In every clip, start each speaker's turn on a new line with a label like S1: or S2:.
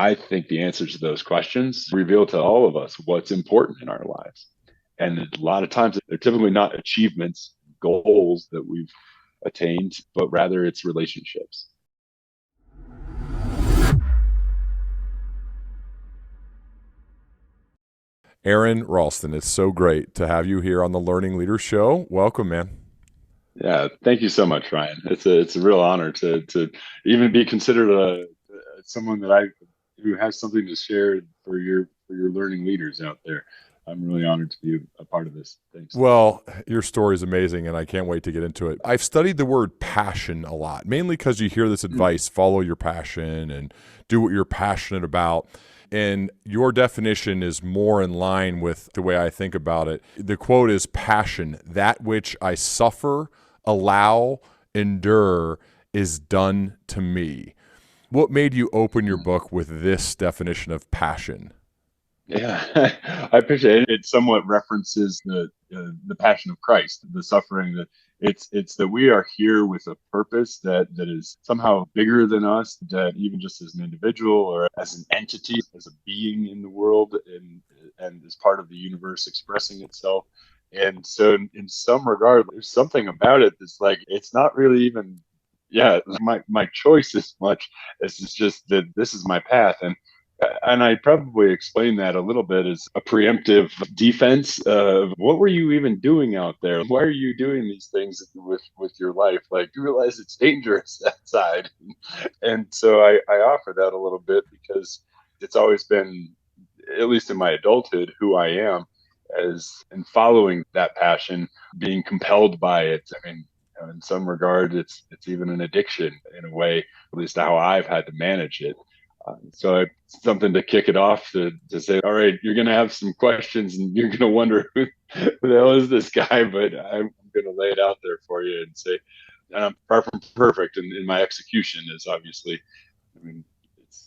S1: I think the answers to those questions reveal to all of us what's important in our lives. And a lot of times they're typically not achievements, goals that we've attained, but rather it's relationships.
S2: Aron Ralston, it's so great to have you here on the Learning Leader Show. Welcome, man.
S1: Yeah, thank you so much, Ryan. It's a real honor to even be considered someone that I who has something to share for your learning leaders out there. I'm really honored to be a part of this. Thanks.
S2: Well, your story is amazing, and I can't wait to get into it. I've studied the word passion a lot, mainly because you hear this
S1: Mm.
S2: advice follow your passion and do what you're passionate about. And your definition is more in line with the way I think about it. The quote is passion, that which I suffer, allow, endure, is done to me. What made you open your book with this definition of passion?
S1: Yeah, I appreciate it. It somewhat references the passion of Christ, the suffering that it's that we are here with a purpose that is somehow bigger than us, that even just as an individual or as an entity, as a being in the world and as part of the universe expressing itself. And so in some regard, there's something about it that's like it's not really even my choice as much as it's just that this is my path. And I probably explained that a little bit as a preemptive defense of what were you even doing out there? Why are you doing these things with your life? Like you realize it's dangerous outside. And so I offer that a little bit because it's always been, at least in my adulthood, who I am as in following that passion, being compelled by it. I mean, in some regard, it's even an addiction in a way, at least how I've had to manage it. So it's something to kick it off to say, all right, you're going to have some questions and you're going to wonder who the hell is this guy, but I'm going to lay it out there for you and say, and I'm far from perfect in my execution is obviously, I mean,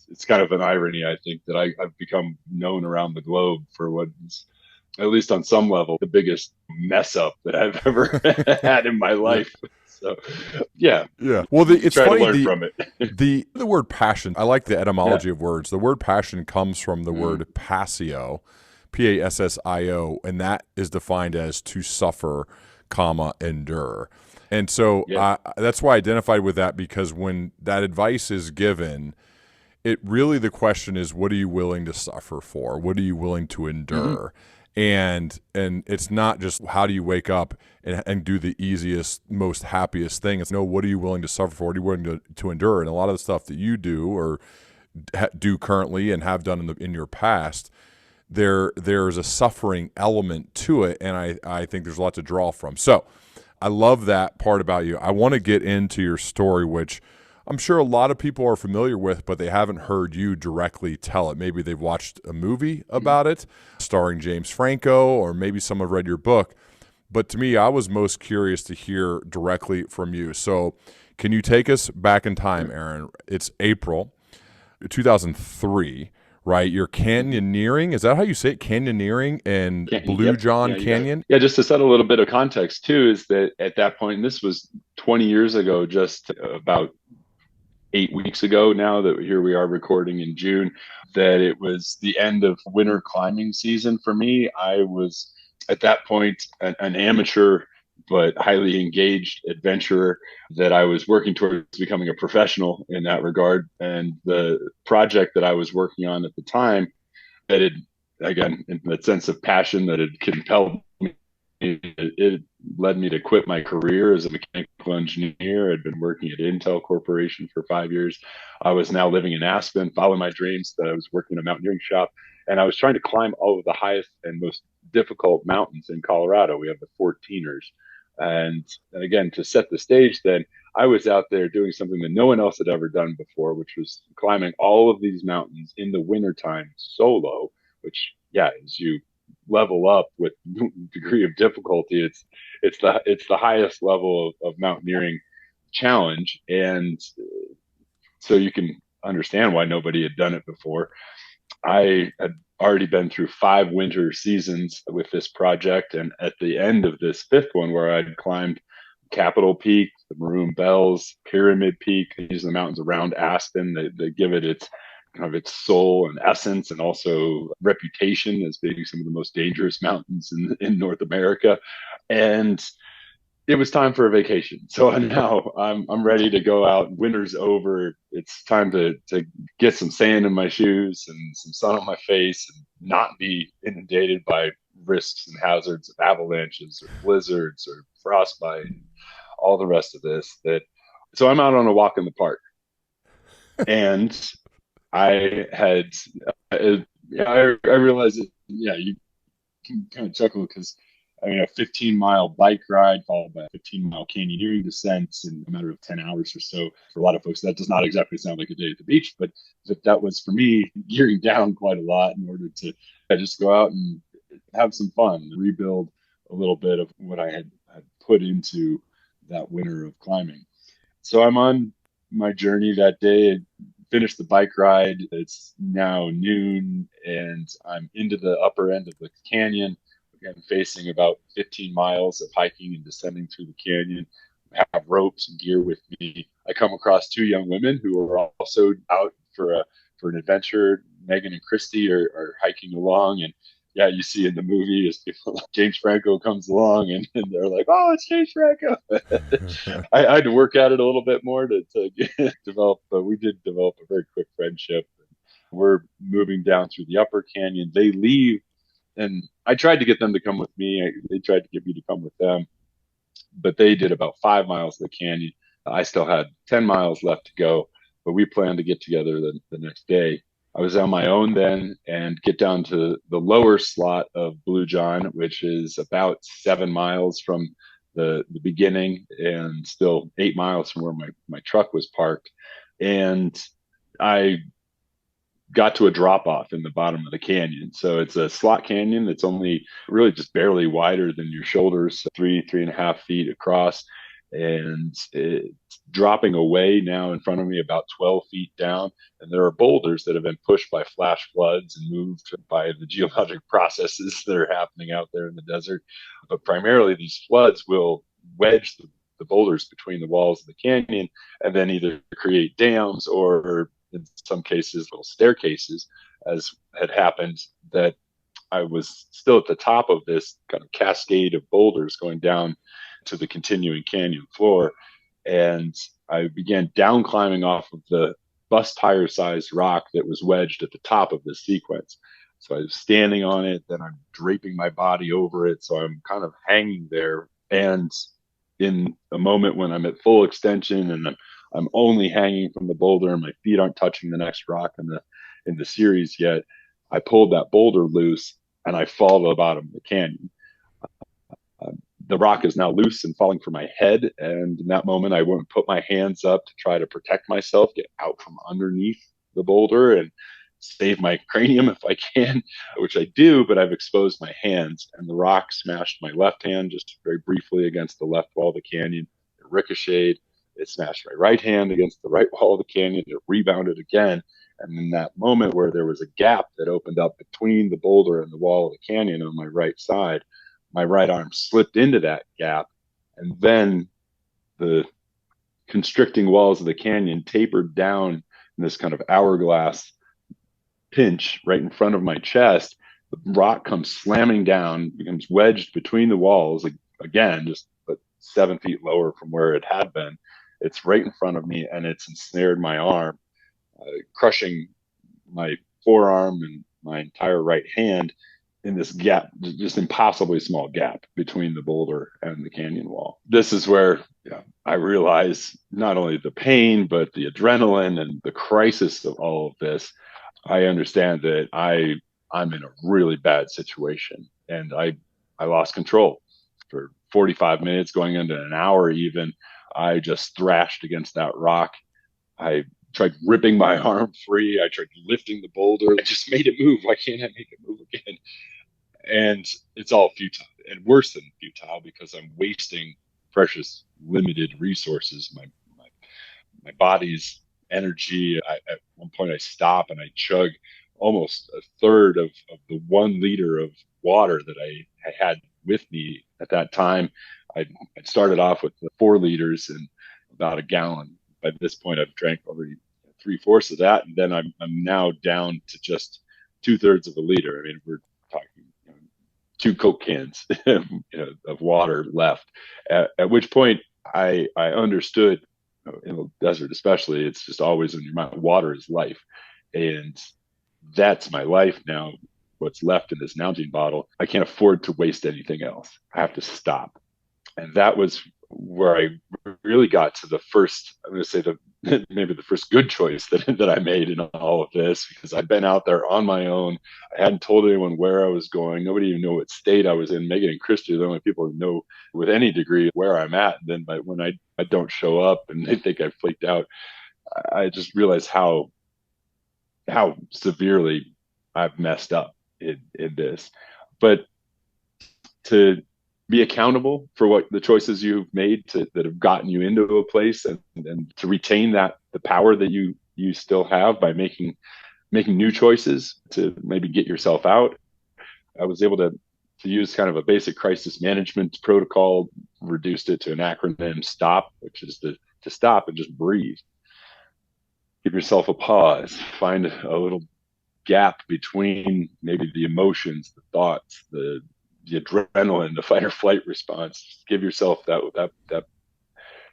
S1: it's kind of an irony, I think, that I've become known around the globe for what is, at least on some level, the biggest mess up that I've ever had in my
S2: Yeah.
S1: life. So, yeah,
S2: Yeah. Well, it's
S1: try to
S2: funny
S1: learn from it.
S2: the word passion. I like the
S1: Yeah.
S2: etymology of words. The word passion comes from the
S1: Mm,
S2: word passio, Passio, and that is defined as to suffer, comma endure. And so
S1: yeah.
S2: that's why I identified with that because when that advice is given, it really the question is what are you willing to suffer for? What are you willing to
S1: Hmm.
S2: endure? And it's not just how do you wake up and do the easiest, most happiest thing. It's no, what are you willing to suffer for? What are you willing to endure? And a lot of the stuff that you do or do currently and have done in your past, there's a suffering element to it, and I think there's a lot to draw from. So I love that part about you. I want to get into your story, which I'm sure a lot of people are familiar with, but they haven't heard you directly tell it. Maybe they've watched a movie about it starring James Franco, or maybe some have read your book. But to me, I was most curious to hear directly from you. So, can you take us back in time,
S1: Sure.
S2: Aron? It's April 2003, right? You're
S1: Hmm.
S2: canyoneering. Is that how you say it? Canyoneering in Blue
S1: Yep.
S2: John
S1: Yeah, you got it.
S2: Canyon?
S1: Yeah, just to set a little bit of context too, is that at that point, and this was 20 years ago, just about 8 weeks ago now that here we are recording in June, that it was the end of winter climbing season for me. I was at that point an amateur but highly engaged adventurer that I was working towards becoming a professional in that regard. And the project that I was working on at the time that had, again, in that sense of passion that had compelled me, it led me to quit my career as a mechanical engineer. I'd been working at Intel Corporation for 5 years. I was now living in Aspen, following my dreams that I was working in a mountaineering shop. And I was trying to climb all of the highest and most difficult mountains in Colorado. We have the 14ers. And again, to set the stage, then I was out there doing something that no one else had ever done before, which was climbing all of these mountains in the wintertime solo, which, yeah, as you level up with degree of difficulty, it's the highest level of mountaineering challenge. And so you can understand why nobody had done it before. I had already been through 5 winter seasons with this project. And at the end of this fifth one, where I'd climbed Capitol Peak, the Maroon Bells, Pyramid Peak, these are the mountains around Aspen that give it its kind of its soul and essence, and also reputation as being some of the most dangerous mountains in North America. And it was time for a vacation. So now I'm ready to go out. Winter's over. It's time to get some sand in my shoes and some sun on my face and not be inundated by risks and hazards of avalanches or blizzards or frostbite and all the rest of this. So I'm out on a walk in the park, and I had I realized that, yeah, you can kind of chuckle because I mean, a 15-mile bike ride followed by a 15-mile canyoneering descent in a matter of 10 hours or so. For a lot of folks, that does not exactly sound like a day at the beach, but that was for me gearing down quite a lot in order to just go out and have some fun, rebuild a little bit of what I had put into that winter of climbing. So I'm on my journey that day. Finished the bike ride. It's now noon, and I'm into the upper end of the canyon. Again, facing about 15 miles of hiking and descending through the canyon. I have ropes and gear with me. I come across two young women who are also out for an adventure. Megan and Christy are hiking along, and yeah, you see in the movie as people like James Franco comes along, and they're like, "Oh, it's James Franco." I had to work at it a little bit more to develop, but we did develop a very quick friendship. We're moving down through the upper canyon. They leave, and I tried to get them to come with me. They tried to get me to come with them, but they did about 5 miles of the canyon. I still had 10 miles left to go, but we planned to get together the next day. I was on my own then and get down to the lower slot of Blue John, which is about 7 miles from the beginning and still 8 miles from where my truck was parked. And I got to a drop off in the bottom of the canyon. So it's a slot canyon that's only really just barely wider than your shoulders, 3.5 feet across. And it's dropping away now in front of me about 12 feet down. And there are boulders that have been pushed by flash floods and moved by the geologic processes that are happening out there in the desert. But primarily, these floods will wedge the boulders between the walls of the canyon and then either create dams or in some cases little staircases, as had happened, that I was still at the top of this kind of cascade of boulders going down to the continuing canyon floor. And I began down climbing off of the bus tire sized rock that was wedged at the top of this sequence. So I was standing on it, then I'm draping my body over it. So I'm kind of hanging there. And in a moment when I'm at full extension and I'm only hanging from the boulder and my feet aren't touching the next rock in the series yet, I pulled that boulder loose and I fall to the bottom of the canyon. The rock is now loose and falling from my head. And in that moment, I won't put my hands up to try to protect myself, get out from underneath the boulder and save my cranium if I can, which I do, but I've exposed my hands, and the rock smashed my left hand just very briefly against the left wall of the canyon. It ricocheted. It smashed my right hand against the right wall of the canyon. It rebounded again. And in that moment where there was a gap that opened up between the boulder and the wall of the canyon on my right side, my right arm slipped into that gap. And then the constricting walls of the canyon tapered down in this kind of hourglass pinch right in front of my chest. The rock comes slamming down, becomes wedged between the walls again, just but 7 feet lower from where it had been. It's right in front of me, and it's ensnared my arm, crushing my forearm and my entire right hand in this gap, just impossibly small gap between the boulder and the canyon wall. This is where I realize not only the pain, but the adrenaline and the crisis of all of this. I understand that I'm in a really bad situation, and I lost control for 45 minutes, going into an hour even. I just thrashed against that rock. I tried ripping my arm free. I tried lifting the boulder. I just made it move. Why can't I make it move again? And it's all futile, and worse than futile, because I'm wasting precious limited resources, my body's energy. At one point I stop and I chug almost a third of the 1 liter of water that I had with me at that time. I started off with the 4 liters and about a gallon. By this point, I've drank already 3/4 of that, and then I'm now down to just 2/3 of a liter. I mean, we're talking 2 Coke cans of water left. At which point I understood, in the desert especially, it's just always in your mind. Water is life, and that's my life now. What's left in this Nalgene bottle, I can't afford to waste anything else. I have to stop. And that was where I really got to the first, I'm going to say maybe the first good choice that I made in all of this, because I'd been out there on my own. I hadn't told anyone where I was going. Nobody even knew what state I was in. Megan and Christy are the only people who know with any degree where I'm at. And then when I don't show up and they think I've flaked out, I just realized how severely I've messed up in this. But to be accountable for what the choices you've made that have gotten you into a place, and to retain the power that you still have by making new choices to maybe get yourself out. I was able to use kind of a basic crisis management protocol, reduced it to an acronym STOP, which is to stop and just breathe. Give yourself a pause, find a little gap between maybe the emotions, the thoughts, the adrenaline, the fight or flight response. Give yourself that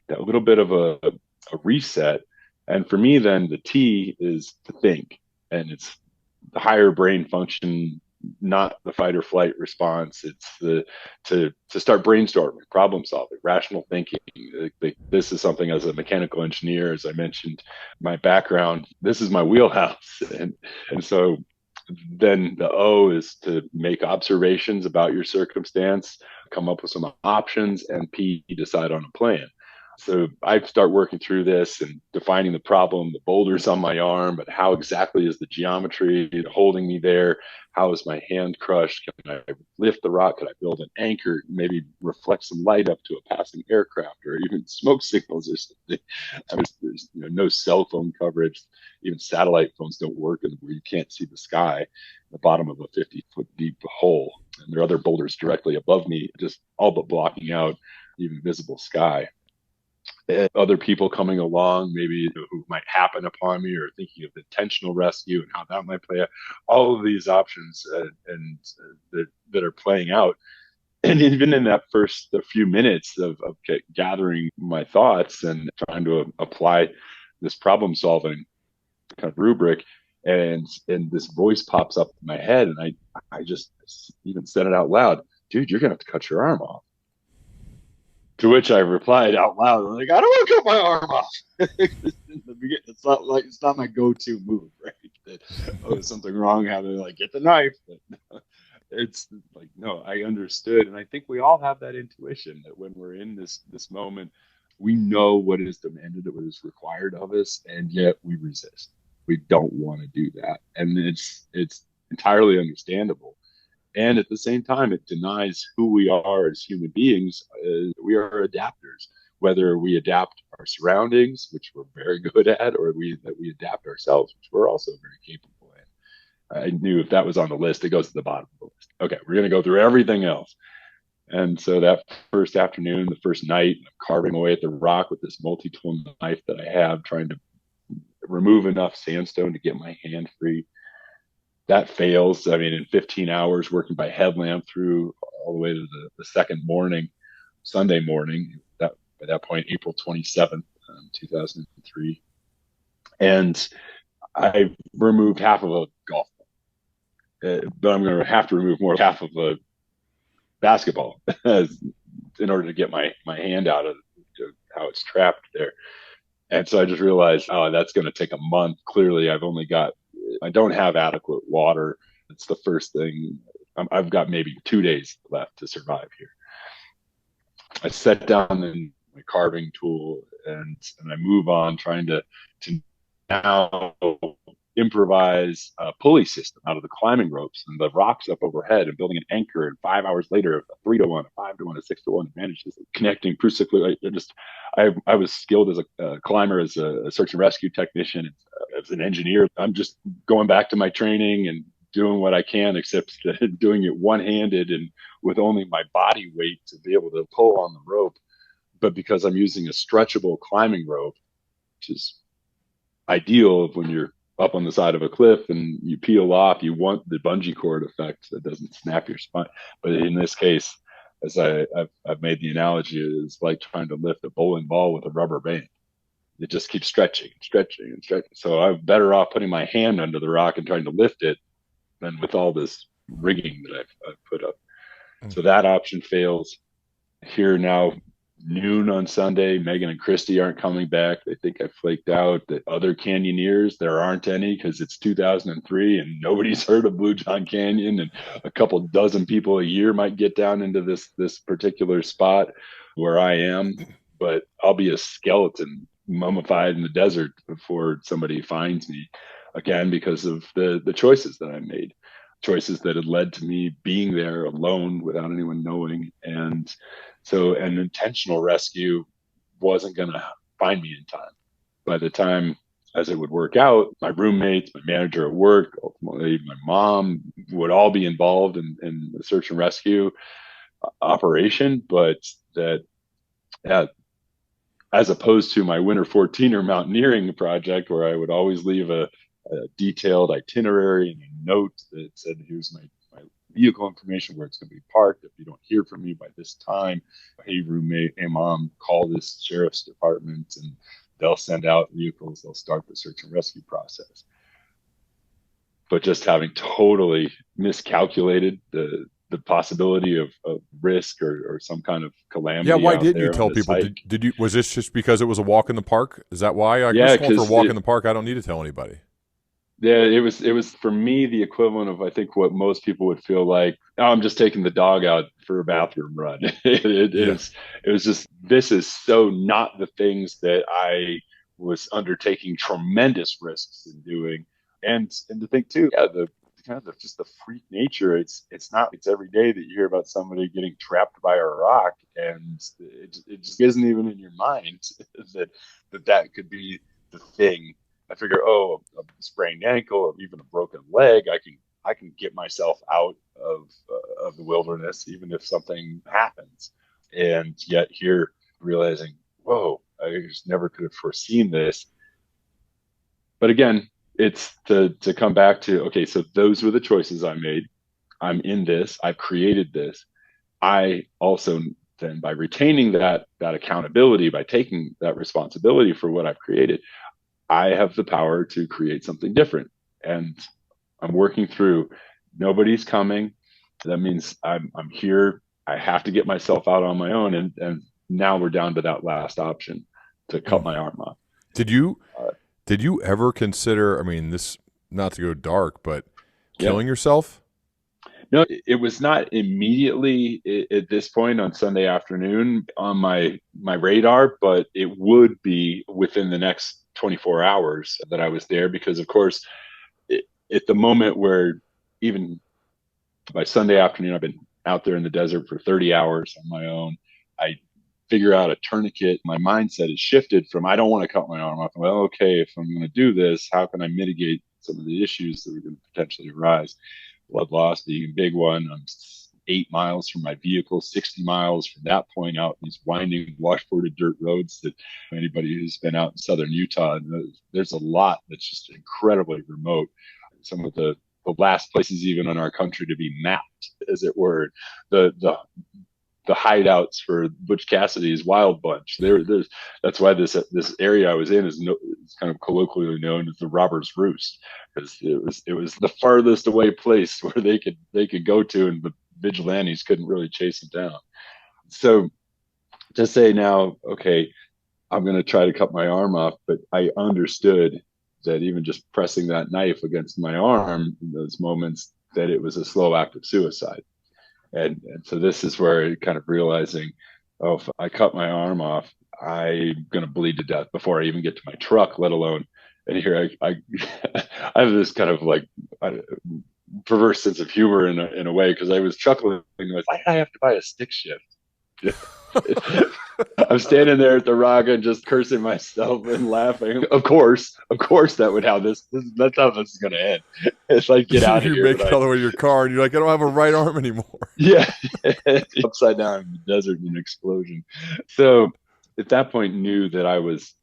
S1: little bit of a reset. And for me, then the T is to think, and it's the higher brain function, not the fight or flight response. It's to start brainstorming, problem solving, rational thinking. This is something, as a mechanical engineer, as I mentioned, my background, this is my wheelhouse. And so then the O is to make observations about your circumstance, come up with some options, and P, decide on a plan. So I start working through this and defining the problem. The boulder's on my arm, but how exactly is the geometry holding me there? How is my hand crushed? Can I lift the rock? Can I build an anchor? Maybe reflect some light up to a passing aircraft, or even smoke signals or something. I mean, there's no cell phone coverage. Even satellite phones don't work where you can't see the sky, the bottom of a 50-foot deep hole. And there are other boulders directly above me, just all but blocking out even visible sky. Other people coming along, maybe who might happen upon me, or thinking of intentional rescue and how that might play out. All of these options that are playing out. And even in that first few minutes of gathering my thoughts and trying to apply this problem solving kind of rubric, and this voice pops up in my head, and I just even said it out loud, dude, you're gonna have to cut your arm off. To which I replied out loud, like, I don't want to cut my arm off. It's not my go-to move, right? That, there's something wrong, how to get the knife. But it's like, no, I understood. And I think we all have that intuition that when we're in this moment, we know what is demanded, what is required of us, and yet we resist. We don't want to do that. And it's entirely understandable. And at the same time, it denies who we are as human beings. We are adapters, whether we adapt our surroundings, which we're very good at, or that we adapt ourselves, which we're also very capable at. I knew if that was on the list, it goes to the bottom of the list. Okay, we're going to go through everything else. And so that first afternoon, the first night, I'm carving away at the rock with this multi-tool knife that I have, trying to remove enough sandstone to get my hand free. That fails. I mean, in 15 hours, working by headlamp through all the way to the second morning, Sunday morning, by that point, April 27th, 2003. And I removed half of a golf ball. But I'm going to have to remove more than half of a basketball in order to get my hand out of how it's trapped there. And so I just realized, that's going to take a month. Clearly, I don't have adequate water. It's the first thing. I've got maybe 2 days left to survive here. I set down in my carving tool and I move on, trying to now improvise a pulley system out of the climbing ropes and the rocks up overhead, and building an anchor. And 5 hours later, a 3-to-1, a 5-to-1, a 6-to-1 advantage, connecting crucically. I was skilled as a climber, as a search and rescue technician, as an engineer. I'm just going back to my training and doing what I can, except doing it one-handed and with only my body weight to be able to pull on the rope. But because I'm using a stretchable climbing rope, which is ideal of when you're up on the side of a cliff and you peel off, you want the bungee cord effect that doesn't snap your spine. But in this case, as I've made the analogy, it's like trying to lift a bowling ball with a rubber band. It just keeps stretching and stretching and stretching. So I'm better off putting my hand under the rock and trying to lift it than with all this rigging that I've put up. So that option fails. Here now, noon on Sunday, Megan and Christy aren't coming back. They think I flaked out. The other canyoneers, there aren't any because it's 2003 and nobody's heard of Blue John Canyon, and a couple dozen people a year might get down into this particular spot where I am, but I'll be a skeleton mummified in the desert before somebody finds me again because of the choices that I made. Choices that had led to me being there alone without anyone knowing. And so an intentional rescue wasn't going to find me in time. By the time, as it would work out, my roommates, my manager at work, ultimately my mom would all be involved in the search and rescue operation. But that, as opposed to my winter 14er mountaineering project, where I would always leave a detailed itinerary and a note that said, here's my vehicle information, where it's going to be parked. If you don't hear from me by this time, hey, roommate, hey, mom, call this sheriff's department and they'll send out vehicles. They'll start the search and rescue process. But just having totally miscalculated the possibility of risk or some kind of calamity.
S2: Yeah, why didn't you tell people? Did you? Was this just because it was a walk in the park? Is that why?
S1: Yeah,
S2: because for a walk in the park, I don't need to tell anybody.
S1: Yeah, it was for me the equivalent of, I think, what most people would feel like, oh, I'm just taking the dog out for a bathroom run. It was just, this is so not the things that I was undertaking tremendous risks in doing. And to think too, the kind of just the freak nature. It's every day that you hear about somebody getting trapped by a rock, and it just isn't even in your mind that could be the thing. I figure, a sprained ankle or even a broken leg, I can get myself out of the wilderness, even if something happens. And yet here, realizing, whoa, I just never could have foreseen this. But again, it's to come back to, okay, so those were the choices I made. I'm in this. I've created this. I also then, by retaining that accountability, by taking that responsibility for what I've created, I have the power to create something different. And I'm working through, nobody's coming. That means I'm here. I have to get myself out on my own. And now we're down to that last option, to cut my arm off.
S2: Did you ever consider, I mean, this, not to go dark, but killing yourself?
S1: No, it was not immediately at this point on Sunday afternoon on my radar, but it would be within the next 24 hours that I was there, because of course, at the moment where, even by Sunday afternoon, I've been out there in the desert for 30 hours on my own. I figure out a tourniquet. My mindset is shifted from, I don't want to cut my arm off. Well, okay, if I'm going to do this, how can I mitigate some of the issues that are going to potentially arise? Blood loss being a big one. I'm 8 miles from my vehicle, 60 miles from that point out these winding, washboarded dirt roads that anybody who's been out in southern Utah, there's a lot that's just incredibly remote. Some of the last places even in our country to be mapped, as it were, the hideouts for Butch Cassidy's Wild Bunch. That's why this area I was in is kind of colloquially known as the Robbers' Roost, because it was the farthest away place where they could go to, and the vigilantes couldn't really chase them down. So to say now, okay, I'm going to try to cut my arm off, but I understood that even just pressing that knife against my arm in those moments, that it was a slow act of suicide. And so this is where kind of realizing, oh, if I cut my arm off, I'm going to bleed to death before I even get to my truck, let alone. And here I I have this kind of like perverse sense of humor in a way, because I was chuckling, why did I have to buy a stick shift? I'm standing there at the rock and just cursing myself and laughing. Of course, that's how this is going to end. It's like, get out of here.
S2: You make it all the way to your car and you're like, I don't have a right arm anymore.
S1: Yeah. Upside down in the desert in an explosion. So at that point, knew that I was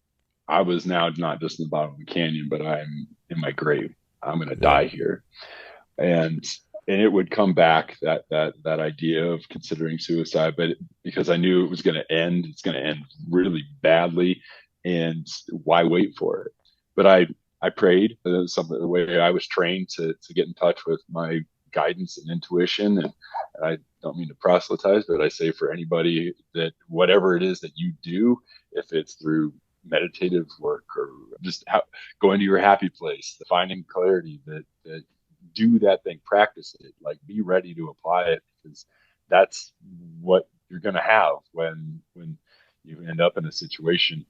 S1: I was now not just in the bottom of the canyon, but I'm in my grave. I'm going to
S2: Yeah.
S1: die here. And it would come back, that idea of considering suicide, but because I knew it was going to end, it's going to end really badly, and why wait for it? But I prayed. The way I was trained to get in touch with my guidance and intuition, and I don't mean to proselytize, but I say for anybody that whatever it is that you do, if it's through meditative work or just going to your happy place, finding clarity, that do that thing, practice it, like be ready to apply it, because that's what you're going to have when you end up in a situation.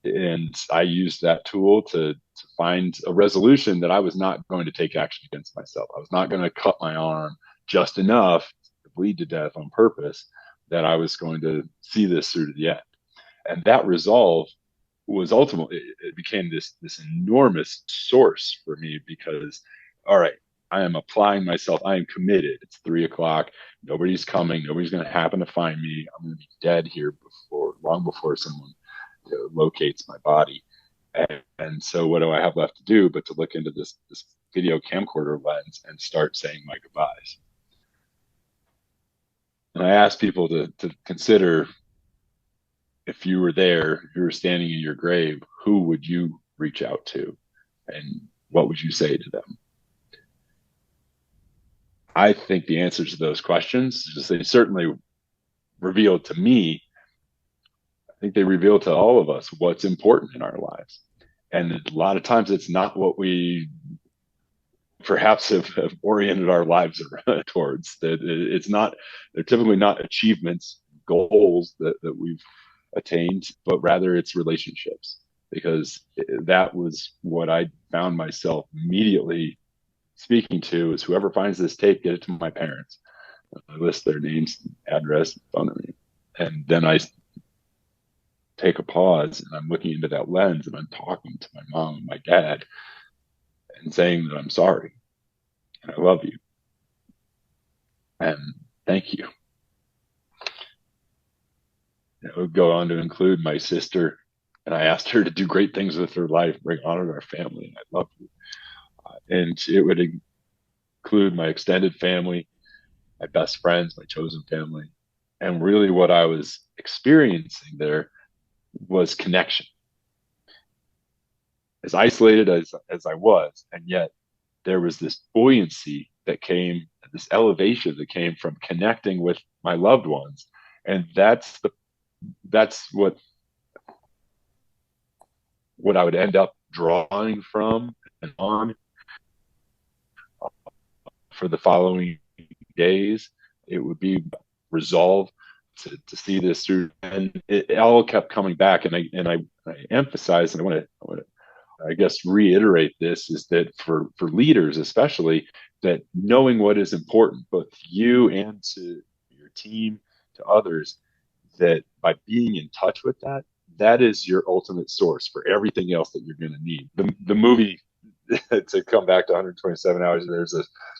S1: And I used that tool to find a resolution that I was not going to take action against myself. I was not going to cut my arm just enough to bleed to death on purpose, that I was going to see this through to the end. And that resolve was ultimately, it became this enormous source for me, because all right, I am applying myself. I am committed. It's 3 o'clock. Nobody's coming. Nobody's going to happen to find me. I'm going to be dead here long before someone locates my body. And so what do I have left to do but to look into this video camcorder lens and start saying my goodbyes? And I ask people to consider, if you were there, if you were standing in your grave, who would you reach out to, and what would you say to them? I think the answers to those questions, they certainly revealed to me, I think they reveal to all of us what's important in our lives. And a lot of times it's not what we perhaps have oriented our lives towards. That they're typically not achievements, goals that we've attained, but rather it's relationships. Because that was what I found myself immediately speaking to, is whoever finds this tape, get it to my parents. I list their names, address, phone number. And then I take a pause and I'm looking into that lens and I'm talking to my mom and my dad and saying that I'm sorry and I love you and thank you. It would go on to include my sister, and I asked her to do great things with her life, bring honor to our family, and I love you. And it would include my extended family, my best friends, my chosen family. And really what I was experiencing there was connection. As isolated as I was, and yet there was this buoyancy that came, this elevation that came from connecting with my loved ones. And that's what I would end up drawing from and on for the following days. It would be resolve to see this through, and it all kept coming back. And I emphasize, and I want to I guess reiterate this, is that for leaders especially, that knowing what is important both to you and to your team, to others, that by being in touch with that is your ultimate source for everything else that you're going to need. The movie, to come back to 127 hours,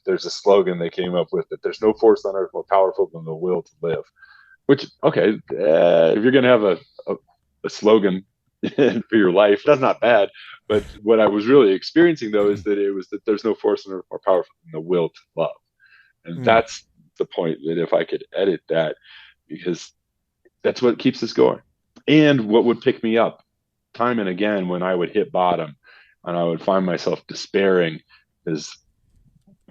S1: there's a slogan they came up with, that there's no force on earth more powerful than the will to live. Which, okay, if you're going to have a slogan for your life, that's not bad. But what I was really experiencing, though, is that there's no force on earth more powerful than the will to love. And that's the point, that if I could edit that, because that's what keeps us going. And what would pick me up time and again when I would hit bottom and I would find myself despairing, is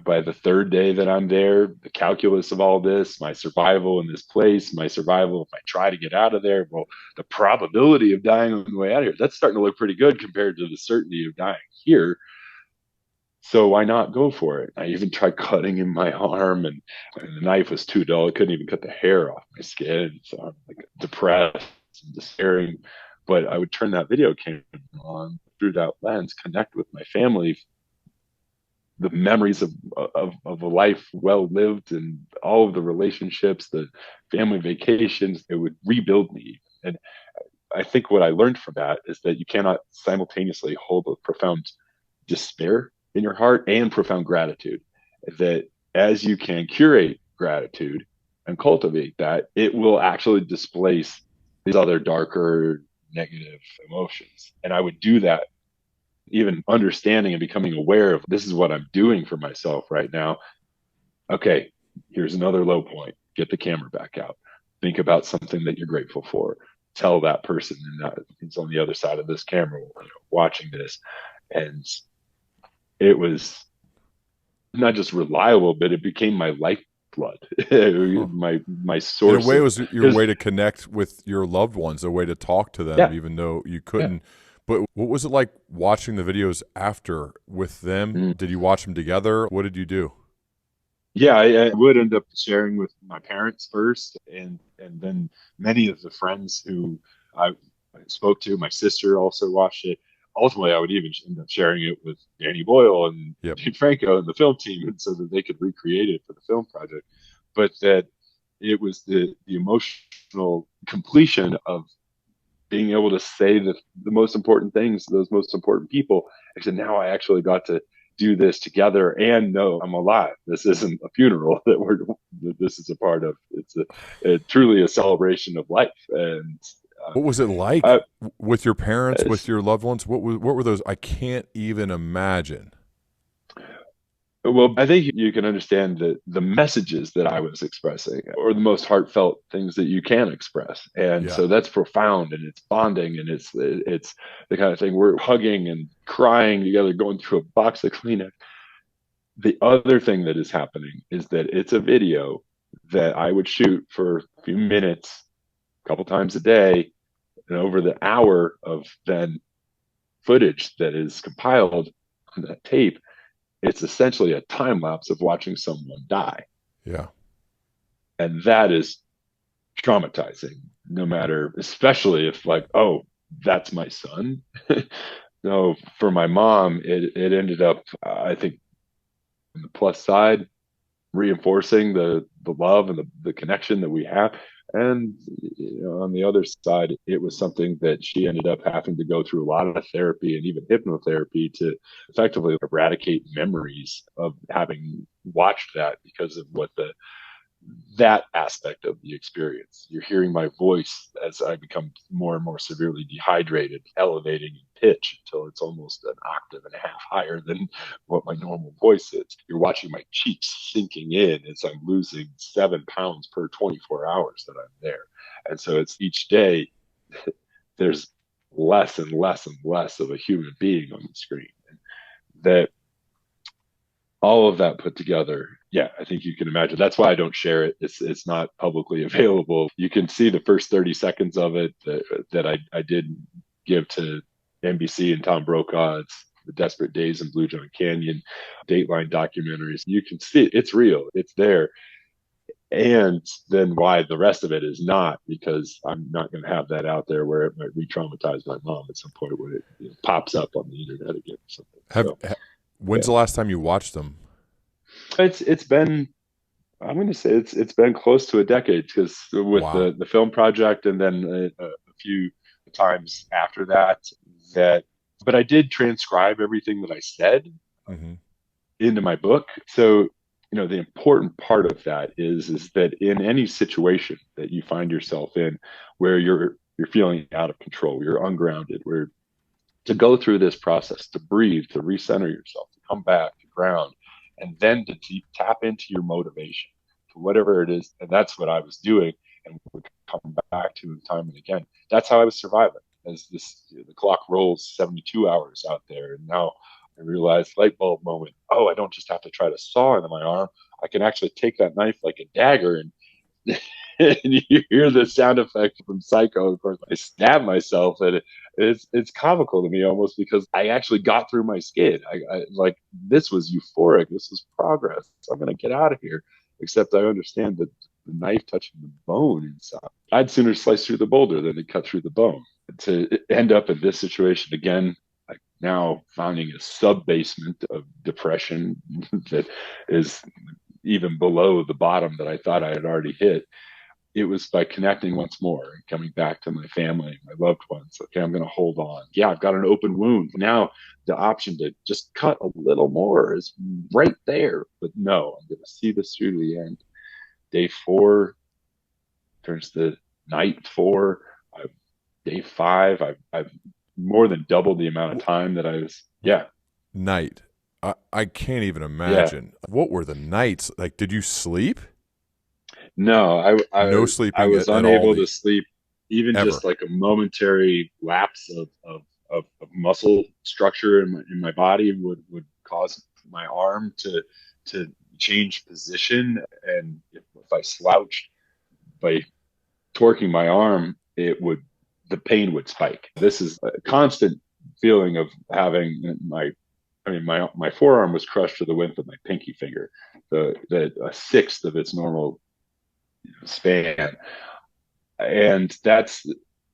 S1: by the third day that I'm there, the calculus of all this, my survival in this place, my survival if I try to get out of there, well, the probability of dying on the way out of here, that's starting to look pretty good compared to the certainty of dying here. So why not go for it? I even tried cutting in my arm, and the knife was too dull. It couldn't even cut the hair off my skin. So I'm like depressed and despairing. But I would turn that video camera on through that lens, connect with my family, the memories of a life well lived, and all of the relationships, the family vacations. It would rebuild me. And I think what I learned from that is that you cannot simultaneously hold a profound despair in your heart and profound gratitude. That as you can curate gratitude and cultivate that, it will actually displace these other darker negative emotions. And I would do that, even understanding and becoming aware of this is what I'm doing for myself right now. Okay, here's another low point. Get the camera back out. Think about something that you're grateful for. Tell that person and that he's on the other side of this camera, watching this. And it was not just reliable, but it became my lifeblood,
S2: Huh.
S1: my
S2: In a
S1: source
S2: way, it
S1: of,
S2: was your
S1: because
S2: way to connect with your loved ones, a way to talk to them,
S1: yeah,
S2: even though you
S1: yeah.
S2: couldn't. But what was it like watching the videos after with them?
S1: Mm.
S2: Did you watch them together? What did you do?
S1: Yeah, I would end up sharing with my parents first, and then many of the friends who I spoke to. My sister also watched it. Ultimately, I would even end up sharing it with Danny Boyle and
S2: Yep.
S1: Dave Franco and the film team, and so that they could recreate it for the film project. But that it was the emotional completion of being able to say the most important things to those most important people. I said, now I actually got to do this together and know I'm alive. This isn't a funeral that this is a part of. It's truly a celebration of life. And
S2: What was it like
S1: uh,
S2: with your parents, with your loved ones? What were those? I can't even imagine.
S1: well, I think you can understand that the messages that I was expressing are the most heartfelt things that you can express. And
S2: Yeah.
S1: so that's profound, and it's bonding, and it's the kind of thing we're hugging and crying together, going through a box of Kleenex. The other thing that is happening is that it's a video that I would shoot for a few minutes, a couple times a day, and over the hour of then footage that is compiled on that tape, it's essentially a time lapse of watching someone die.
S2: Yeah.
S1: And that is traumatizing, no matter, especially if, like, oh, that's my son. No, for my mom, it ended up, I think, on the plus side, reinforcing the love and the connection that we have. And on the other side, it was something that she ended up having to go through a lot of therapy and even hypnotherapy to effectively eradicate memories of having watched that, because of what that aspect of the experience. You're hearing my voice as I become more and more severely dehydrated, elevating in pitch until it's almost an octave and a half higher than what my normal voice is. You're watching my cheeks sinking in as I'm losing 7 pounds per 24 hours that I'm there. And so it's each day there's less and less and less of a human being on the screen. And that all of that put together, yeah, I think you can imagine. That's why I don't share it. It's not publicly available. You can see the first 30 seconds of it that I did give to NBC and Tom Brokaw. It's the Desperate Days in Blue John Canyon, Dateline documentaries. You can see it. It's real. It's there. And then why the rest of it is not, because I'm not going to have that out there where it might re-traumatize my mom at some point when it pops up on the internet again or something.
S2: Have,
S1: So
S2: when's
S1: yeah,
S2: the last time you watched them?
S1: it's been, I'm going to say it's been close to a decade, because with
S2: Wow.
S1: the film project, and then a few times after that, that but I did transcribe everything that I said
S2: Hmm.
S1: into my book. So the important part of that is that in any situation that you find yourself in where you're feeling out of control, you're ungrounded, where to go through this process, to breathe, to recenter yourself, to come back to ground, and then to tap into your motivation to whatever it is. And that's what I was doing, and would come back to time and again. That's how I was surviving. As the clock rolls 72 hours out there, and now I realized, light bulb moment. Oh, I don't just have to try to saw into my arm. I can actually take that knife like a dagger and and you hear the sound effect from Psycho. Of course, I stab myself, and it's comical to me almost, because I actually got through my skid. I like, this was euphoric. This was progress. I'm gonna get out of here. Except I understand that the knife touching the bone inside. I'd sooner slice through the boulder than to cut through the bone. To end up in this situation again, like now finding a sub basement of depression that is even below the bottom that I thought I had already hit. It was by connecting once more and coming back to my family, my loved ones. Okay, I'm going to hold on. Yeah, I've got an open wound. Now the option to just cut a little more is right there. But no, I'm going to see this through to the end. Day 4 turns to night 4. I've day 5, I've more than doubled the amount of time that I was. Yeah.
S2: Night. I can't even
S1: Yeah.
S2: imagine. What were the nights like? Did you sleep?
S1: No,
S2: No
S1: I
S2: sleeping
S1: was
S2: at all.
S1: unable to sleep, even
S2: Ever.
S1: just like a momentary lapse of muscle structure in my body would cause my arm to change position. And if I slouched by torquing my arm, the pain would spike. This is a constant feeling of having my forearm was crushed to the width of my pinky finger, the a sixth of its normal span. And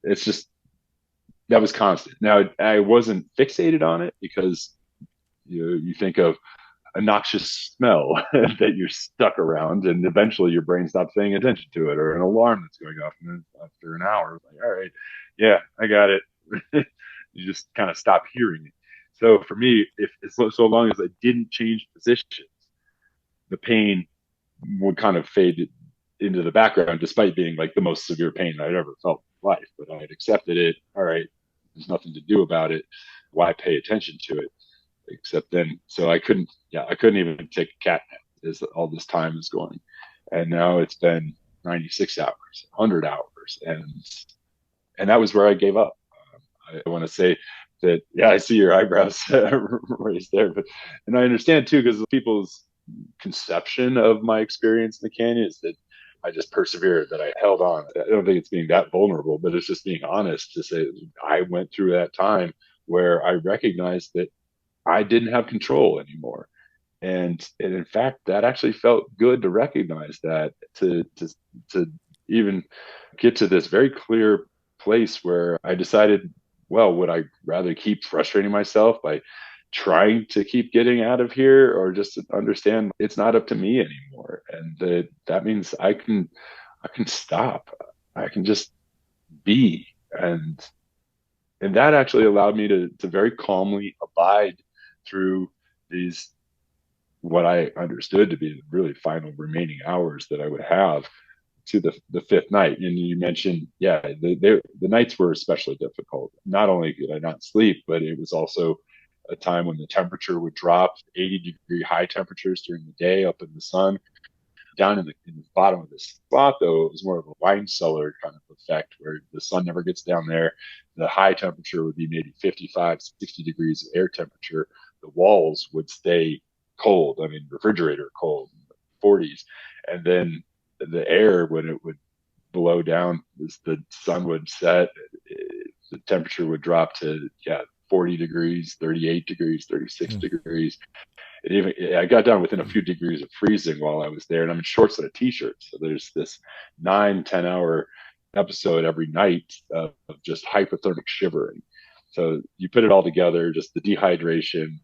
S1: it's just, that was constant. Now, I wasn't fixated on it because you think of a noxious smell that you're stuck around, and eventually your brain stops paying attention to it, or an alarm that's going off, and then after an hour, like, all right, yeah, I got it. You just kind of stop hearing it. So for me, if so long as I didn't change positions, the pain would kind of fade into the background, despite being like the most severe pain I'd ever felt in my life. But I had accepted it. All right, there's nothing to do about it. Why pay attention to it? Except then, so I couldn't even take a cat nap as all this time is going. And now it's been 96 hours, 100 hours. And that was where I gave up. I want to say that, yeah, I see your eyebrows raised there, and I understand too, because people's conception of my experience in the canyon is that I just persevered, that I held on. I don't think it's being that vulnerable, but it's just being honest to say I went through that time where I recognized that I didn't have control anymore. And in fact, that actually felt good to recognize that, to even get to this very clear place where I decided, well, would I rather keep frustrating myself by trying to keep getting out of here, or just understand it's not up to me anymore, and that means I can stop, I can just be. And that actually allowed me to very calmly abide through these, what I understood to be the really final remaining hours that I would have, to the fifth night. And you mentioned, yeah, the nights were especially difficult. Not only did I not sleep, but it was also a time when the temperature would drop 80-degree high temperatures during the day up in the sun. Down in the bottom of the spot, though, it was more of a wine cellar kind of effect, where the sun never gets down there. The high temperature would be maybe 55, 60 degrees of air temperature. The walls would stay cold. I mean, refrigerator cold, 40s. And then the air, when it would blow down, as the sun would set, the temperature would drop to, yeah, 40 degrees, 38 degrees, 36 degrees. It even, I got down within a few degrees of freezing while I was there, and I'm in shorts and a t-shirt. So there's this 9-10 hour episode every night of just hypothermic shivering. So you put it all together, just the dehydration.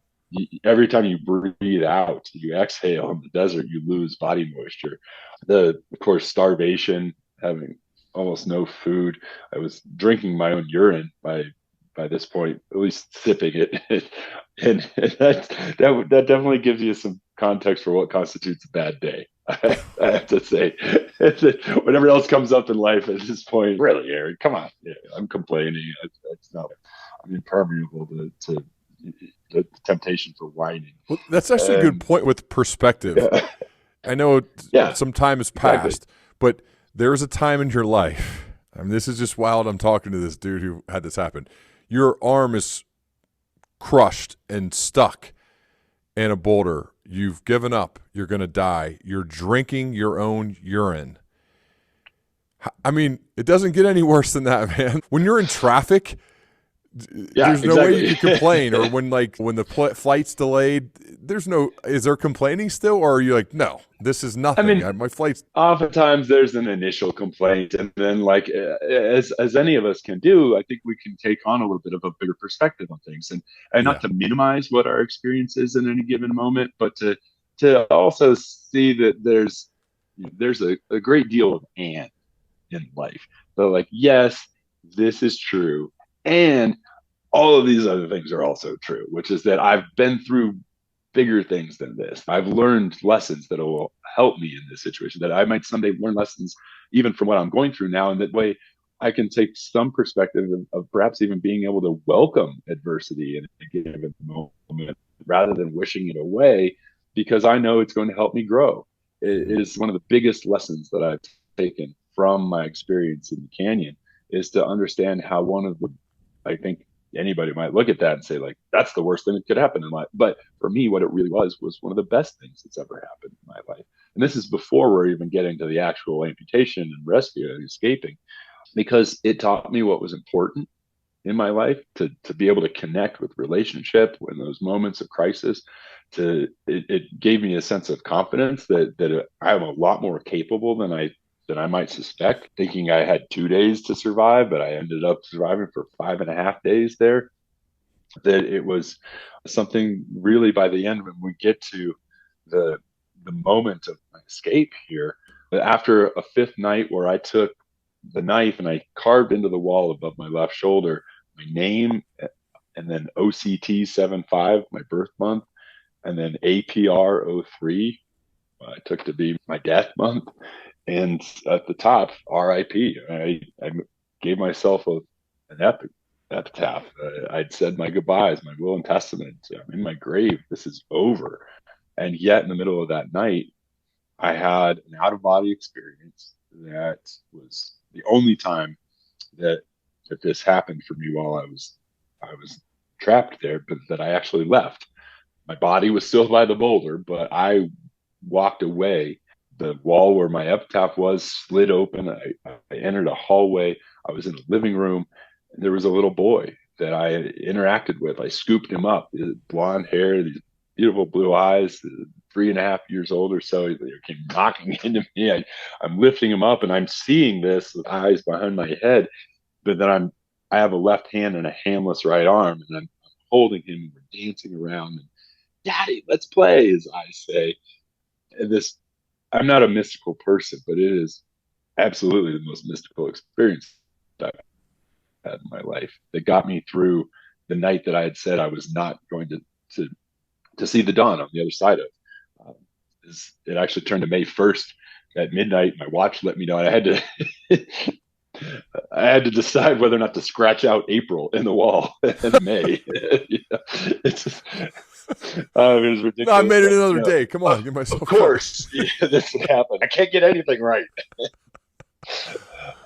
S1: Every time you breathe out, you exhale in the desert, you lose body moisture. Of course, starvation, having almost no food. I was drinking my own urine by this point, at least sipping it. And that definitely gives you some context for what constitutes a bad day. I have to say, whatever else comes up in life at this point, really, Aaron, come on. Yeah, I'm complaining. It's not, I'm impermeable to the temptation for whining.
S2: Well, that's actually a good point with perspective.
S1: Yeah,
S2: I know
S1: yeah,
S2: some time has
S1: exactly.
S2: passed, but there was a time in your life. I mean, this is just wild. I'm talking to this dude who had this happen. Your arm is crushed and stuck in a boulder. You've given up. You're going to die. You're drinking your own urine. I mean, it doesn't get any worse than that, man. When you're in traffic,
S1: Yeah,
S2: there's no
S1: exactly.
S2: way you can complain. Or when the flight's delayed, is there complaining still? Or are you like, no, this is
S1: I
S2: nothing.
S1: mean,
S2: My flight's,
S1: oftentimes there's an initial complaint, and then, like, as any of us can do, I think we can take on a little bit of a bigger perspective on things, and
S2: yeah,
S1: not to minimize what our experience is in any given moment, but to also see that there's a great deal of and in life. So, like, yes, this is true, and all of these other things are also true, which is that I've been through bigger things than this. I've learned lessons that will help me in this situation, that I might someday learn lessons even from what I'm going through now. And that way, I can take some perspective of perhaps even being able to welcome adversity in a given moment rather than wishing it away, because I know it's going to help me grow. It is one of the biggest lessons that I've taken from my experience in the canyon, is to understand how one of the, I think anybody might look at that and say, like, that's the worst thing that could happen in life. But for me, what it really was one of the best things that's ever happened in my life. And this is before we're even getting to the actual amputation and rescue and escaping, because it taught me what was important in my life, to be able to connect with relationship in those moments of crisis. It gave me a sense of confidence that I'm a lot more capable than I might suspect, thinking I had 2 days to survive, but I ended up surviving for 5.5 days there. That it was something really, by the end, when we get to the the moment of my escape here, after a fifth night where I took the knife and I carved into the wall above my left shoulder my name, and then OCT 75, my birth month, and then APR 03, I took to be my death month, and at the top RIP. I gave myself an epitaph. I'd said my goodbyes, my will and testament. I'm in my grave. This is over. And yet, in the middle of that night, I had an out of body experience that was the only time that this happened for me while I was trapped there, but that I actually left. My body was still by the boulder, but I walked away. The wall where my epitaph was slid open. I entered a hallway. I was in a living room. And there was a little boy that I interacted with. I scooped him up, blonde hair, these beautiful blue eyes, 3.5 years old or so. He came knocking into me. I'm lifting him up, and I'm seeing this with eyes behind my head. But then I have a left hand and a handless right arm, and I'm holding him, and we're dancing around. And Daddy, let's play, as I say. And this, I'm not a mystical person, but it is absolutely the most mystical experience I've had in my life that got me through the night that I had said I was not going to to see the dawn on the other side of. Um, it actually turned to May 1st at midnight. My watch let me know, and I had to I had to decide whether or not to scratch out April in the wall in May. It's just, it was
S2: No, I
S1: ridiculous.
S2: made it
S1: But,
S2: another day. Come on, give
S1: of
S2: myself credit.
S1: course, this would happen. I can't get anything right.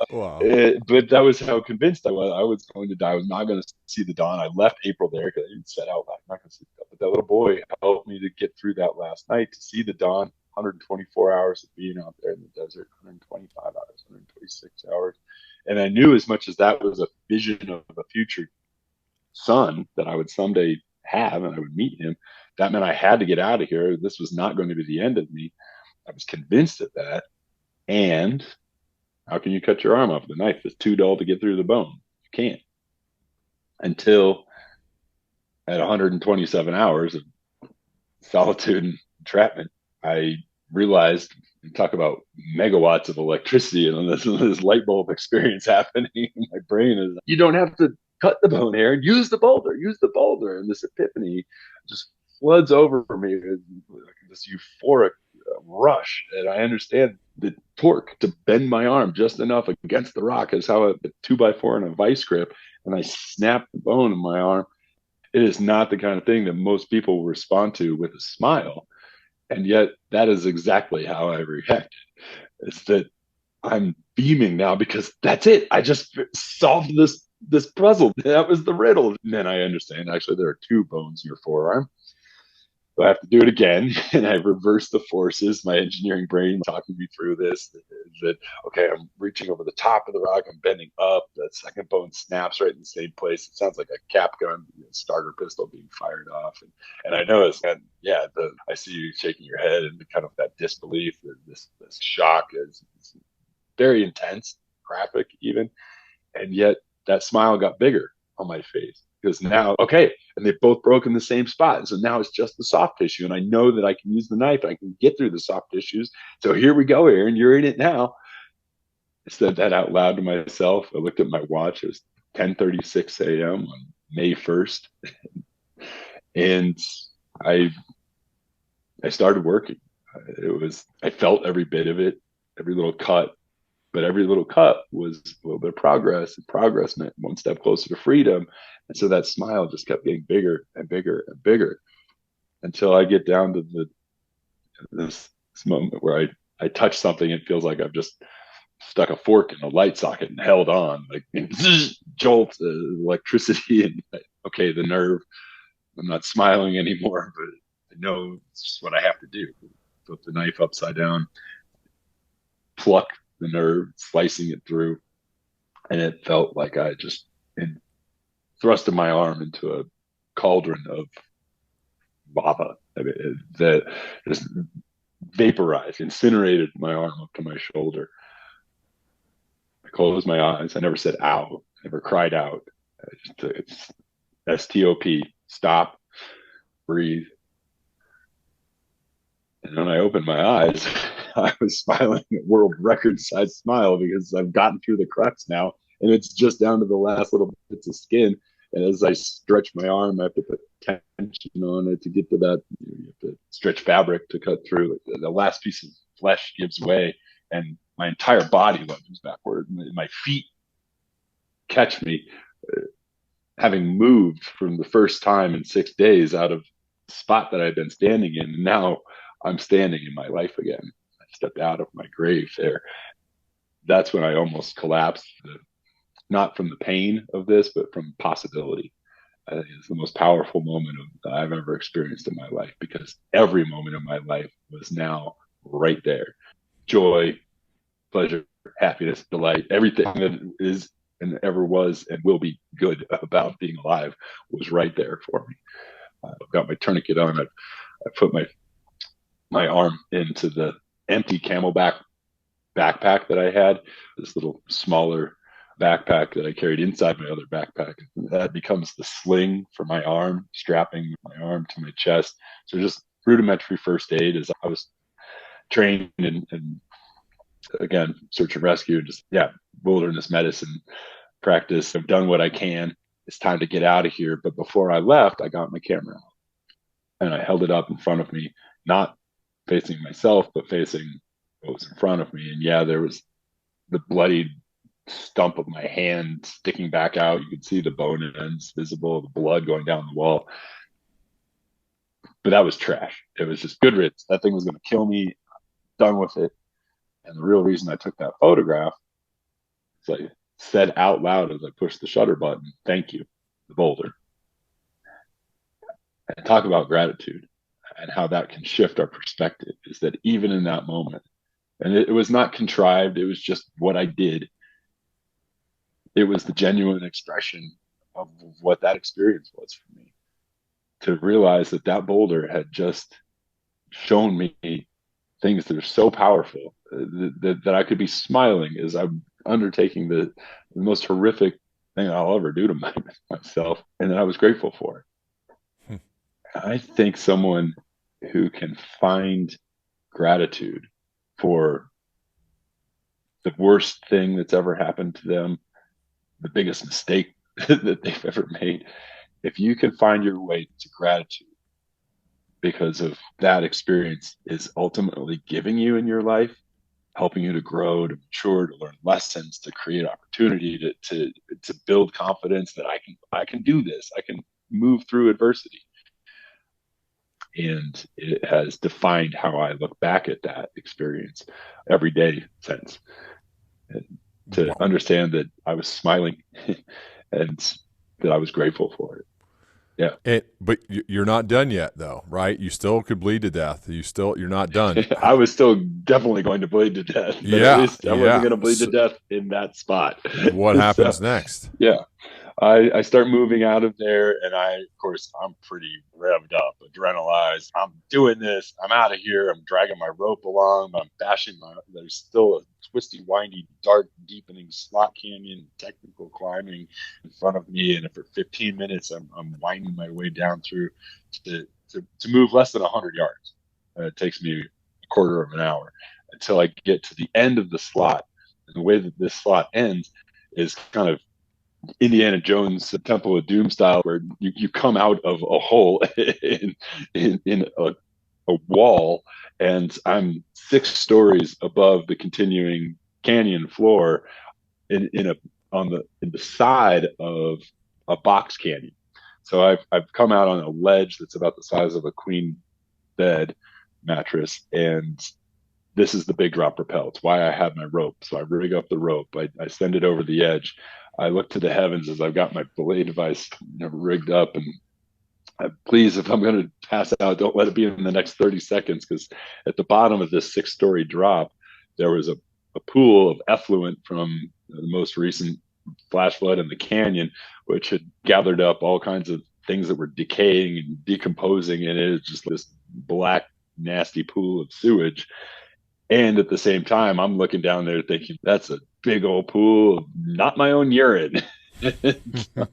S2: Wow.
S1: But that was how convinced I was. I was going to die. I was not going to see the dawn. I left April there because I didn't set out. I'm not going to see the dawn. But that little boy helped me to get through that last night, to see the dawn. 124 hours of being out there in the desert, 125 hours, 126 hours. And I knew, as much as that was a vision of a future son that I would someday have and I would meet him, that meant I had to get out of here. This was not going to be the end of me. I was convinced of that. And how can you cut your arm off with a knife that's too dull to get through the bone? You can't. Until at 127 hours of solitude and entrapment, I realized, talk about megawatts of electricity and this light bulb experience happening in my brain, is you don't have to cut the bone here and use the boulder. And this epiphany just floods over me with this euphoric rush. And I understand the torque to bend my arm just enough against the rock is how a 2x4 in a vice grip, and I snap the bone in my arm. It is not the kind of thing that most people will respond to with a smile. And yet that is exactly how I reacted. It's that I'm beaming now because that's it. I just solved this puzzle. That was the riddle. And then I understand, actually, there are two bones in your forearm. So I have to do it again, and I reverse the forces. My engineering brain talking me through this. That okay, I'm reaching over the top of the rock. I'm bending up. That second bone snaps right in the same place. It sounds like a cap gun, starter pistol being fired off. And I know it's, and yeah. I see you shaking your head and kind of that disbelief. This shock is very intense, graphic even, and yet that smile got bigger on my face, because now, okay, and they've both broken the same spot. And so now it's just the soft tissue. And I know that I can use the knife. I can get through the soft tissues. So here we go, Aaron, you're in it now. I said that out loud to myself. I looked at my watch. It was 10:36 a.m. on May 1st. And I I started working. I felt every bit of it, every little cut, but every little cut was a little bit of progress, and progress meant one step closer to freedom. And so that smile just kept getting bigger and bigger and bigger until I get down to this moment where I touch something. It feels like I've just stuck a fork in a light socket and held on, like jolt electricity, and okay, the nerve. I'm not smiling anymore, but I know it's what I have to do. Put the knife upside down, pluck the nerve, slicing it through, and it felt like I just thrusted my arm into a cauldron of lava that just vaporized, incinerated my arm up to my shoulder. I closed my eyes. I never said ow. I never cried out. It's STOP, stop, breathe. And when I opened my eyes, I was smiling a world record size smile because I've gotten through the crux now, and it's just down to the last little bits of skin. And as I stretch my arm, I have to put tension on it to get to that. You have to stretch fabric to cut through. The last piece of flesh gives way, and my entire body lunges backward. My feet catch me, having moved from the first time in 6 days out of the spot that I've been standing in. And now I'm standing in my life again. I stepped out of my grave there. That's when I almost collapsed, not from the pain of this, but from possibility. I think it's the most powerful moment that I've ever experienced in my life, because every moment of my life was now right there. Joy, pleasure, happiness, delight, everything that is and ever was and will be good about being alive was right there for me. I've got my tourniquet on. I put my arm into the empty camelback backpack that I had, this little smaller backpack that I carried inside my other backpack. That becomes the sling for my arm, strapping my arm to my chest. So just rudimentary first aid as I was trained and again, search and rescue, just, wilderness medicine practice. I've done what I can. It's time to get out of here. But before I left, I got my camera out and I held it up in front of me, not facing myself, but facing what was in front of me. And there was the bloodied stump of my hand sticking back out. You could see the bone ends visible, the blood going down the wall. But that was trash. It was just good riddance. That thing was going to kill me. Done with it. And the real reason I took that photograph is I said out loud as I pushed the shutter button, "Thank you, the Boulder." And talk about gratitude and how that can shift our perspective, is that even in that moment, and it was not contrived, it was just what I did. It was the genuine expression of what that experience was for me. To realize that that boulder had just shown me things that are so powerful that I could be smiling as I'm undertaking the most horrific thing I'll ever do to myself, and that I was grateful for it. I think someone who can find gratitude for the worst thing that's ever happened to them, the biggest mistake that they've ever made, if you can find your way to gratitude because of that experience is ultimately giving you in your life, helping you to grow, to mature, to learn lessons, to create opportunity, to build confidence that I can do this, I can move through adversity. And it has defined how I look back at that experience every day since. And to understand that I was smiling and that I was grateful for it. Yeah.
S2: But you're not done yet, though, right? You still could bleed to death. You're not done.
S1: I was still definitely going to bleed to death. But at least I wasn't going to bleed to death in that spot.
S2: What happens next?
S1: Yeah. I start moving out of there, and of course, I'm pretty revved up, adrenalized. I'm doing this. I'm out of here. I'm dragging my rope along. I'm bashing there's still a twisty, windy, dark, deepening slot canyon, technical climbing in front of me. And for 15 minutes, I'm winding my way down through to move less than 100 yards. It takes me a quarter of an hour until I get to the end of the slot. And the way that this slot ends is kind of Indiana Jones, the Temple of Doom style, where you come out of a hole in a wall, and I'm 6 stories above the continuing canyon floor in a on the in the side of a box canyon. So I've come out on a ledge that's about the size of a queen bed mattress, and this is the big drop rappel. It's why I have my rope. So I rig up the rope. I send it over the edge. I look to the heavens as I've got my belay device, rigged up, and please, if I'm going to pass out, don't let it be in the next 30 seconds, because at the bottom of this 6-story drop, there was a pool of effluent from the most recent flash flood in the canyon, which had gathered up all kinds of things that were decaying and decomposing, and it is just this black, nasty pool of sewage. And at the same time, I'm looking down there thinking, that's a big old pool of not my own urine.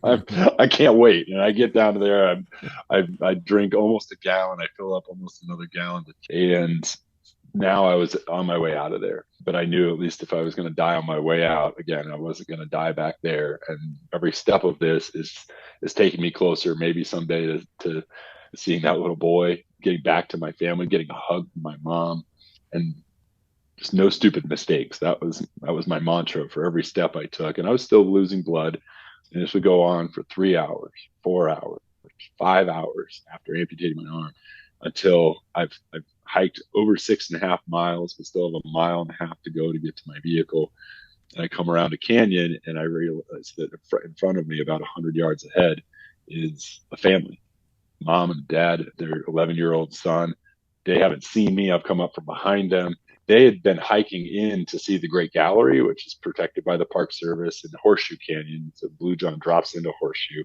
S1: I can't wait. And I get down to there. I drink almost a gallon. I fill up almost another gallon. And now I was on my way out of there. But I knew at least if I was going to die on my way out, again, I wasn't going to die back there. And every step of this is taking me closer, maybe someday to seeing that little boy, getting back to my family, getting a hug from my mom, and just no stupid mistakes. That was my mantra for every step I took. And I was still losing blood. And this would go on for 3 hours, 4 hours, 5 hours after amputating my arm, until I've hiked over 6.5 miles, but still have a mile and a half to go to get to my vehicle. And I come around a canyon, and I realize that in front of me, about 100 yards ahead, is a family, mom and dad, their 11-year-old son. They haven't seen me. I've come up from behind them. They had been hiking in to see the Great Gallery, which is protected by the Park Service, in Horseshoe Canyon. So Blue John drops into Horseshoe.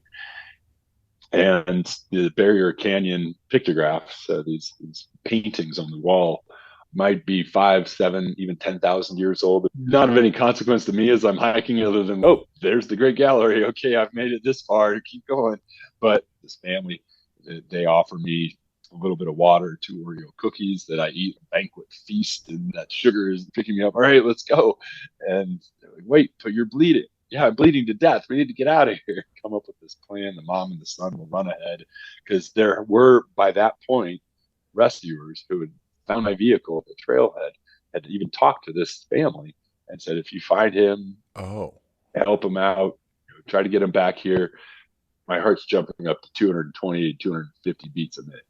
S1: And the Barrier Canyon pictographs, these paintings on the wall, might be 5, 7, even 10,000 years old. Not of any consequence to me as I'm hiking, other than, oh, there's the Great Gallery. Okay, I've made it this far. Keep going. But this family, they offer me a little bit of water, 2 Oreo cookies that I eat, a banquet feast, and that sugar is picking me up. All right, let's go. And they're like, wait, but you're bleeding. Yeah, I'm bleeding to death. We need to get out of here. Come up with this plan. The mom and the son will run ahead, because there were, by that point, rescuers who had found my vehicle at the trailhead, had even talked to this family and said, if you find him, help him out, try to get him back here. My heart's jumping up to 220, 250 beats a minute.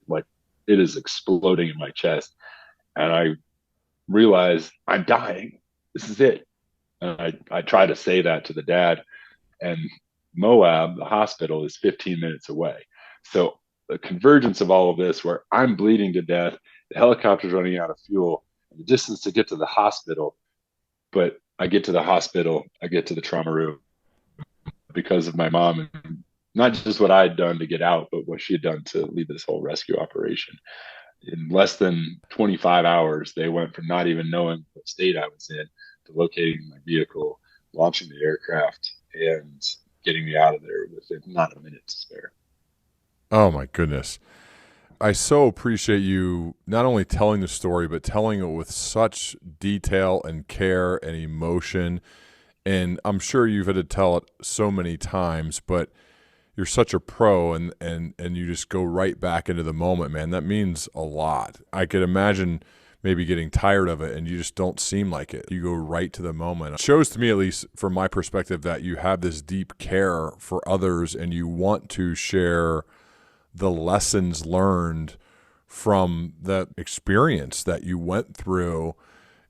S1: Like, it is exploding in my chest. And I realize I'm dying. This is it. And I try to say that to the dad. And Moab, the hospital, is 15 minutes away. So the convergence of all of this, where I'm bleeding to death, the helicopter's running out of fuel, and the distance to get to the hospital. But I get to the hospital, I get to the trauma room because of my mom, and not just what I had done to get out, but what she had done to lead this whole rescue operation. In less than 25 hours, they went from not even knowing what state I was in to locating my vehicle, launching the aircraft, and getting me out of there with not a minute to spare.
S2: Oh my goodness. I so appreciate you not only telling the story, but telling it with such detail and care and emotion. And I'm sure you've had to tell it so many times, but you're such a pro, and you just go right back into the moment, man. That means a lot. I could imagine maybe getting tired of it, and you just don't seem like it. You go right to the moment. It shows to me, at least from my perspective, that you have this deep care for others, and you want to share the lessons learned from that experience that you went through.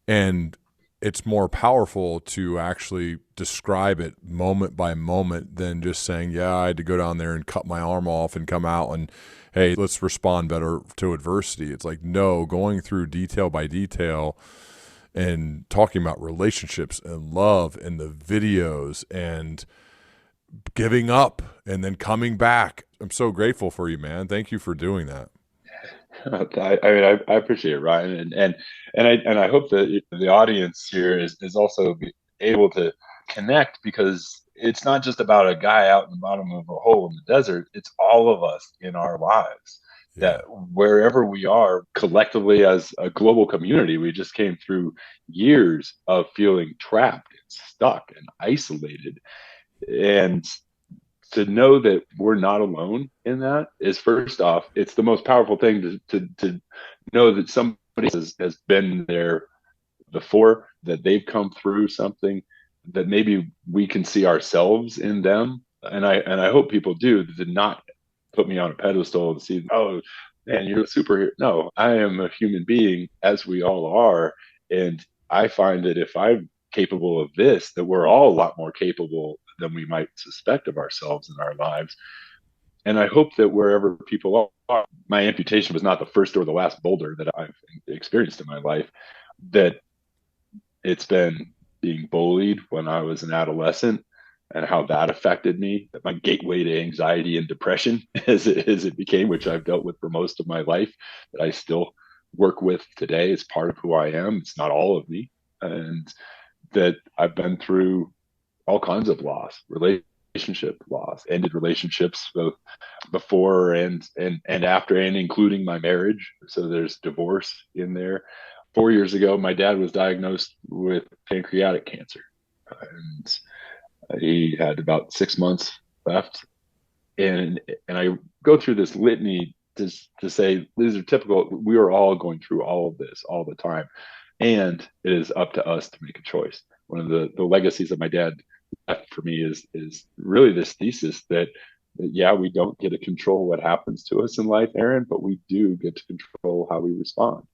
S2: And it's more powerful to actually describe it moment by moment than just saying, yeah, I had to go down there and cut my arm off and come out and, hey, let's respond better to adversity. It's like, no, going through detail by detail and talking about relationships and love and the videos and giving up and then coming back. I'm so grateful for you, man. Thank you for doing that.
S1: I appreciate it, Ryan, and I hope that the audience here is also able to connect, because it's not just about a guy out in the bottom of a hole in the desert. It's all of us in our lives. That wherever we are collectively as a global community, we just came through years of feeling trapped and stuck and isolated, and to know that we're not alone in that is, first off, it's the most powerful thing to know that somebody has been there before, that they've come through something that maybe we can see ourselves in them. And I hope people do, did not put me on a pedestal and see, oh man, you're a superhero. No, I am a human being, as we all are. And I find that if I'm capable of this, that we're all a lot more capable than we might suspect of ourselves in our lives. And I hope that wherever people are, my amputation was not the first or the last boulder that I've experienced in my life, that it's been being bullied when I was an adolescent and how that affected me, my gateway to anxiety and depression as it became, which I've dealt with for most of my life, that I still work with today. It's part of who I am. It's not all of me. And that I've been through all kinds of loss, relationship loss, ended relationships both before and after, and including my marriage. So there's divorce in there. 4 years ago, my dad was diagnosed with pancreatic cancer, and he had about 6 months left. And I go through this litany to say these are typical. We are all going through all of this all the time, and it is up to us to make a choice. One of the legacies that my dad left for me is really this thesis that yeah, we don't get to control what happens to us in life, Aaron, but we do get to control how we respond.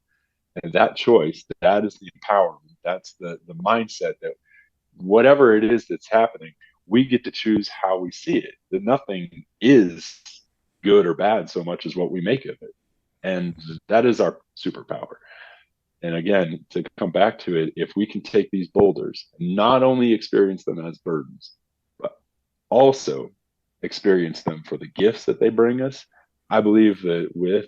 S1: And that choice, that is the empowerment. That's the mindset that whatever it is that's happening, we get to choose how we see it. That nothing is good or bad so much as what we make of it. And that is our superpower. And again, to come back to it, if we can take these boulders, not only experience them as burdens, but also experience them for the gifts that they bring us, I believe that with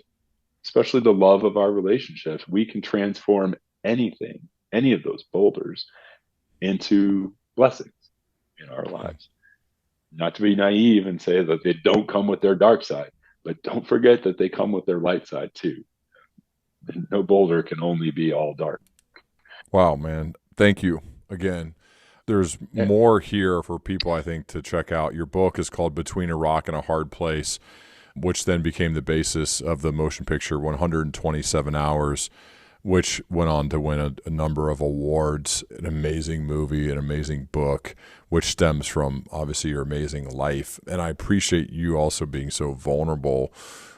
S1: especially the love of our relationships, we can transform anything, any of those boulders, into blessings in our lives. Not to be naive and say that they don't come with their dark side, but don't forget that they come with their light side too. No boulder can only be all dark.
S2: Wow, man. Thank you again. There's more here for people, I think, to check out. Your book is called Between a Rock and a Hard Place, which then became the basis of the motion picture 127 Hours, which went on to win a number of awards. An amazing movie, an amazing book, which stems from obviously your amazing life. And I appreciate you also being so vulnerable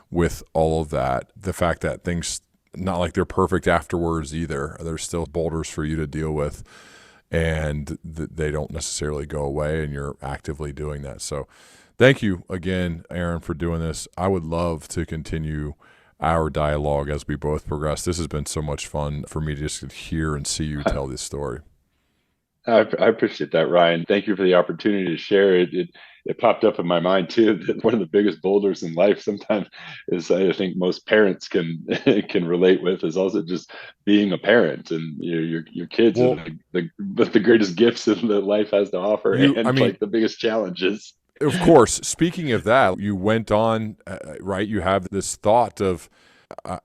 S2: with all of that. The fact that things, not like they're perfect afterwards either. There's still boulders for you to deal with, and they don't necessarily go away, and you're actively doing that. So thank you again, Aron, for doing this. I would love to continue our dialogue as we both progress. This has been so much fun for me to just hear and see you tell this story.
S1: I appreciate that, Ryan. Thank you for the opportunity to share it. It popped up in my mind too that one of the biggest boulders in life sometimes is, I think most parents can can relate with, is also just being a parent, and your kids are the greatest gifts that life has to offer, and like the biggest challenges.
S2: Of course. Speaking of that, you went on, right? You have this thought of,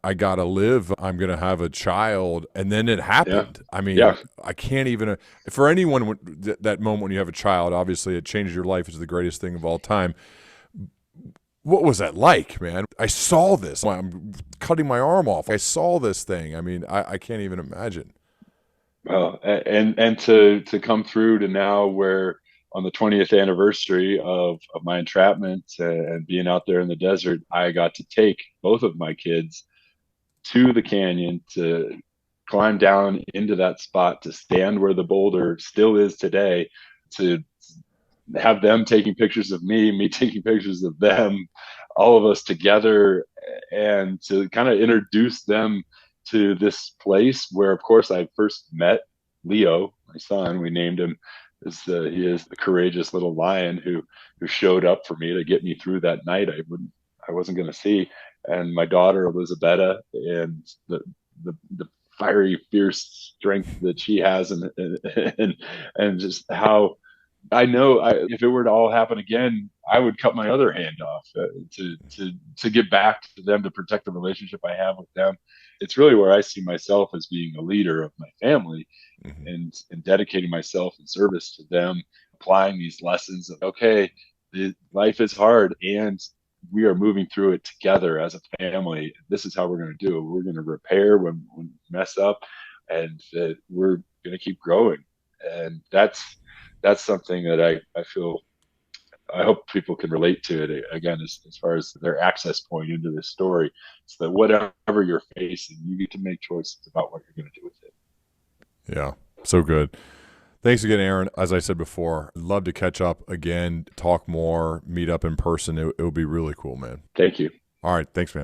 S2: I got to live. I'm going to have a child. And then it happened. Yeah. I mean, I can't even, for anyone, that moment when you have a child, obviously it changes your life. It's the greatest thing of all time. What was that like, man? I saw this. I'm cutting my arm off. I saw this thing. I mean, I can't even imagine.
S1: Well, and to come through to now where on the 20th anniversary of my entrapment and being out there in the desert, I got to take both of my kids to the canyon to climb down into that spot, to stand where the boulder still is today, to have them taking pictures of me taking pictures of them, all of us together, and to kind of introduce them to this place where, of course, I first met Leo, my son. We named him. He is the courageous little lion who showed up for me to get me through that night I wasn't going to see, and my daughter Elizabetta, and the fiery, fierce strength that she has, and just how I know if it were to all happen again, I would cut my other hand off to get back to them, to protect the relationship I have with them. It's really where I see myself as being a leader of my family, mm-hmm. and dedicating myself in service to them, applying these lessons of, okay, life is hard and we are moving through it together as a family. This is how we're going to do it. We're going to repair when we mess up, and we're going to keep growing. And that's something that I feel, I hope people can relate to it again, as far as their access point into this story. It's that whatever you're facing, you get to make choices about what you're going to do with it.
S2: Yeah, so good. Thanks again, Aron. As I said before, I'd love to catch up again, talk more, meet up in person. It would be really cool, man.
S1: Thank you.
S2: All right. Thanks, man.